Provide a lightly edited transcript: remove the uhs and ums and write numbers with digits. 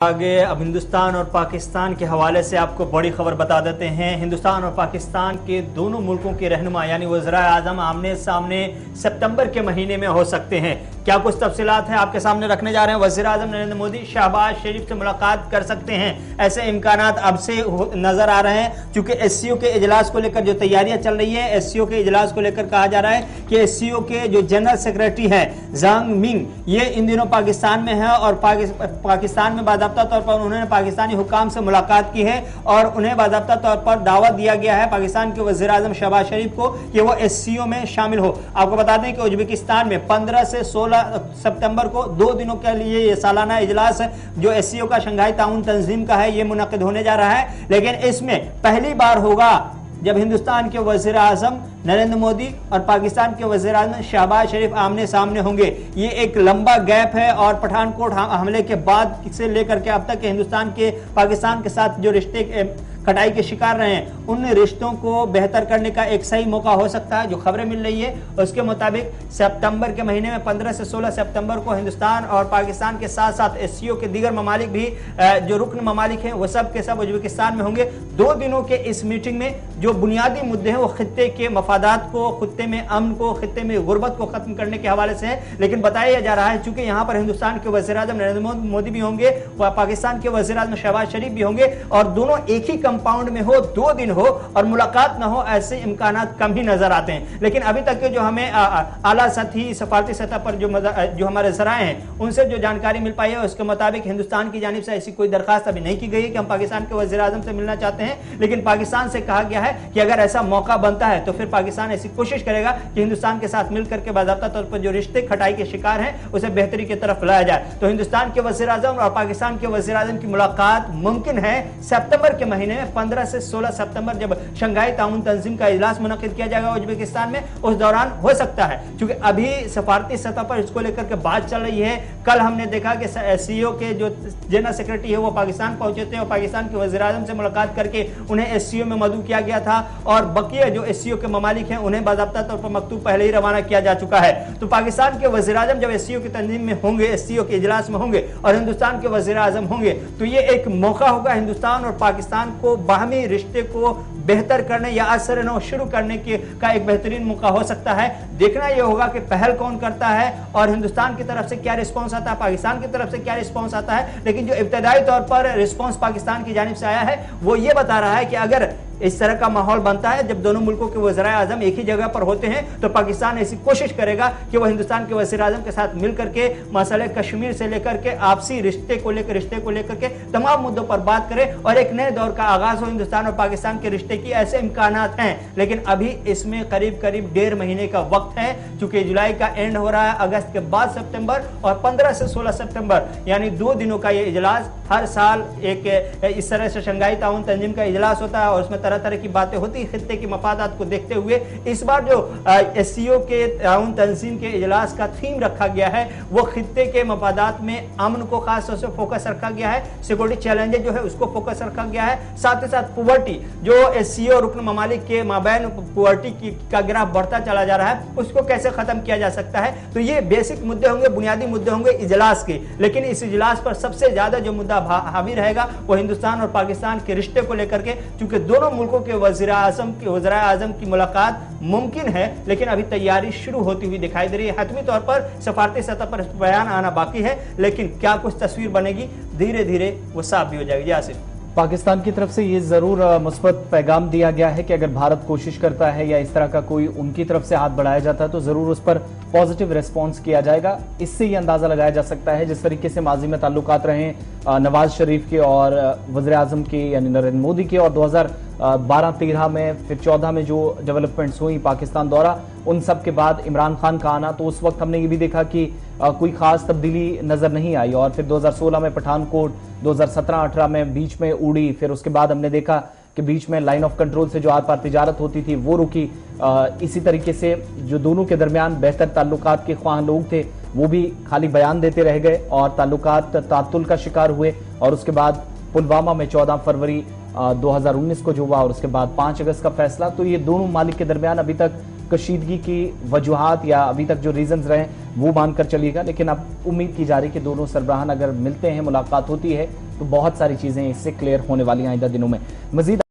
आगे अब हिंदुस्तान और पाकिस्तान के हवाले से आपको बड़ी खबर बता देते हैं। हिंदुस्तान और पाकिस्तान के दोनों मुल्कों के रहनुमा यानी वज़ीर आज़म आमने सामने सितंबर के महीने में हो सकते हैं। क्या कुछ तफसीलात है आपके सामने रखने जा रहे हैं। वज़ीर आज़म नरेंद्र मोदी शहबाज शरीफ से मुलाकात कर सकते हैं, ऐसे इम्कानात अब से नजर आ रहे हैं। चूंकि SCO के इजलास को लेकर जो तैयारियां चल रही है, SCO के इजलास को लेकर कहा जा रहा है कि SCO के जो जनरल सेक्रेटरी हैं जांग मिंग, ये इन दिनों पाकिस्तान में है और पाकिस्तान में बाज़ाब्ता तौर पर उन्होंने पाकिस्तानी हुकाम से मुलाकात की है और उन्हें बाज़ाब्ता तौर पर दावत दिया गया है पाकिस्तान के वज़ीर आज़म शहबाज शरीफ को कि वो SCO में शामिल हो। आपको बता दें कि उज्बेकिस्तान में 15 से 16 सितंबर को 2 दिनों के लिए ये सालाना इजलास जो SCO का शंघाई ताउन तंजीम का है ये मुनक्किद होने जा रहा है। लेकिन इसमें पहली बार होगा जब हिंदुस्तान के वज़ीर आज़म नरेंद्र मोदी और पाकिस्तान के वज़ीर आज़म शहबाज शरीफ आमने सामने होंगे। ये एक लंबा गैप है और पठानकोट हमले के बाद से लेकर के अब तक के हिंदुस्तान के पाकिस्तान के साथ जो रिश्ते कटाई के शिकार रहे हैं, उन रिश्तों को बेहतर करने का एक सही मौका हो सकता है। जो खबरें मिल रही है उसके मुताबिक सितंबर के महीने में 15 से 16 सितंबर को हिंदुस्तान और पाकिस्तान के साथ साथ SCO के दीगर ममालिक भी जो रुकन ममालिक हैं वो सब के सब उज्बेकिस्तान में होंगे। 2 दिनों के इस मीटिंग में जो बुनियादी मुद्दे हैं वो खित्ते के मफादात को, खित्ते में अमन को, खित्ते में गुर्बत को खत्म करने के हवाले से है। लेकिन बताया जा रहा है चूंकि यहाँ पर हिंदुस्तान के वज़ीर आज़म नरेंद्र मोदी भी होंगे, पाकिस्तान के वज़ीर आज़म शहबाज शरीफ भी होंगे और दोनों एक ही कंपाउंड में हो, 2 दिन हो और मुलाकात ना हो, ऐसे इम्कानात कम ही नजर आते हैं। लेकिन अभी तक के जो हमें आला सतही सफारती सतह पर जो हमारे ज़राए हैं उनसे जो जानकारी मिल पाई है उसके मुताबिक हिंदुस्तान की जानिब से ऐसी कोई दरखास्त अभी नहीं की गई है कि हम पाकिस्तान के वज़ीर आज़म से मिलना चाहते हैं। लेकिन पाकिस्तान से कहा गया है कि अगर ऐसा मौका बनता है तो फिर पाकिस्तान ऐसी कोशिश करेगा कि हिंदुस्तान के साथ मिलकर के बाज़ाब्ता तौर पर जो रिश्ते खटाई के शिकार हैं उसे बेहतरी की तरफ लाया जाए। तो हिंदुस्तान के वज़ीर आज़म और पाकिस्तान के वज़ीर आज़म की मुलाकात मुमकिन है सितंबर के महीने में 15 से 16 सितंबर जब शंघाई ताउन तंजीम का इजलास मुनक्किद किया जाएगा उज्बेकिस्तान में, उस दौरान हो सकता है। क्योंकि अभी सफारती सतह पर इसको लेकर के बात चल रही है। कल हमने देखा कि SCO के जो जनरल सेक्रेटरी है वो पाकिस्तान पहुंचे थे और पाकिस्तान के वज़ीर आज़म से मुलाकात करके उन्हें SCO में मदऊ किया गया था और बकिया जो SCO के ममालिक हैं उन्हें बाज़ाब्ता तौर पर मकतूब पहले ही रवाना किया जा चुका है। तो पाकिस्तान के वज़ीर आज़म जब SCO की तंजीम में होंगे, SCO के इजलास में होंगे और हिंदुस्तान के वज़ीर आज़म होंगे तो ये एक मौका होगा हिंदुस्तान और पाकिस्तान को बाहमी रिश्ते को बेहतर करने या असर नौ शुरू करने का एक बेहतरीन मौका हो सकता है। देखना यह होगा कि पहल कौन करता है और हिंदुस्तान की तरफ से क्या रिस्पांस आता है, पाकिस्तान की तरफ से क्या रिस्पांस आता है। लेकिन जो इब्तदाई तौर पर रिस्पांस पाकिस्तान की जानिब से आया है वो ये बता रहा है कि अगर इस तरह का माहौल बनता है जब दोनों मुल्कों के वज़ीर आज़म एक ही जगह पर होते हैं तो पाकिस्तान ऐसी कोशिश करेगा कि वह हिंदुस्तान के वज़ीर आज़म के साथ मिलकर के मसले कश्मीर से लेकर के आपसी रिश्ते को लेकर के तमाम मुद्दों पर बात करे और एक नए दौर का आगाज हो हिंदुस्तान और पाकिस्तान के रिश्ते की। ऐसे इम्कानात हैं लेकिन अभी इसमें करीब 1.5 महीने का वक्त है। चूंकि जुलाई का एंड हो रहा है, अगस्त के बाद सितंबर और 15 से 16 सितंबर यानी 2 दिनों का ये इजलास हर साल एक इस तरह से शंघाई ताउन तंजीम का इजलास होता है और उसमें तरह तरह की बातें होती है। खित्ते की मफादात को देखते हुए इस बार जो SCO के ताउन तंजीम के इजलास का थीम रखा गया है वो खित्ते के मफादात में अमन को खास तौर से फोकस रखा गया है, सिक्योरिटी चैलेंजेस जो है उसको फोकस रखा गया है, साथ ही साथ पुवर्टी जो SCO रुकन ममालिक के माबैन पुवर्टी का ग्राफ बढ़ता चला जा रहा है उसको कैसे खत्म किया जा सकता है। तो ये बेसिक मुद्दे होंगे, बुनियादी मुद्दे होंगे इजलास के। लेकिन इस इजलास पर सबसे ज्यादा जो मुद्दा हावी रहेगा वो हिंदुस्तान और पाकिस्तान के रिश्ते को लेकर के, क्योंकि दोनों मुल्कों के वज़ीर आज़म की मुलाकात मुमकिन है लेकिन अभी तैयारी शुरू होती हुई दिखाई दे रही है। हतमी तौर पर सफारती सतह पर बयान आना बाकी है लेकिन क्या कुछ तस्वीर बनेगी धीरे धीरे वो साफ भी हो जाएगी। आसिफ, पाकिस्तान की तरफ से ये जरूर मुस्बत पैगाम दिया गया है कि अगर भारत कोशिश करता है या इस तरह का कोई उनकी तरफ से हाथ बढ़ाया जाता है तो जरूर उस पर पॉजिटिव रिस्पांस किया जाएगा। इससे ये अंदाजा लगाया जा सकता है जिस तरीके से माजी में ताल्लुकात रहे नवाज शरीफ के और वज़ीर आज़म के यानी नरेंद्र मोदी के और 2012-13 में फिर 14 में जो डेवलपमेंट्स हुई पाकिस्तान दौरा, उन सब के बाद इमरान खान का आना, तो उस वक्त हमने ये भी देखा कि कोई खास तब्दीली नजर नहीं आई और फिर 2016 में पठानकोट, 2017-18 में बीच में उड़ी, फिर उसके बाद हमने देखा कि बीच में लाइन ऑफ कंट्रोल से जो आर पार तिजारत होती थी वो रुकी। इसी तरीके से जो दोनों के दरमियान बेहतर ताल्लुकात के ख्वाह लोग थे वो भी खाली बयान देते रह गए और ताल्लुकात तातुल का शिकार हुए। और उसके बाद पुलवामा में 14 फरवरी 2019 को जो हुआ और उसके बाद 5 अगस्त का फैसला, तो ये दोनों मालिक के दरमियान अभी तक कशीदगी की वजूहात या अभी तक जो रीजंस रहे वो मानकर चलिएगा, लेकिन अब उम्मीद की जा रही कि दोनों सरबराहान अगर मिलते हैं, मुलाकात होती है तो बहुत सारी चीजें इससे क्लियर होने वाली हैं आइंदा दिनों में। मजीद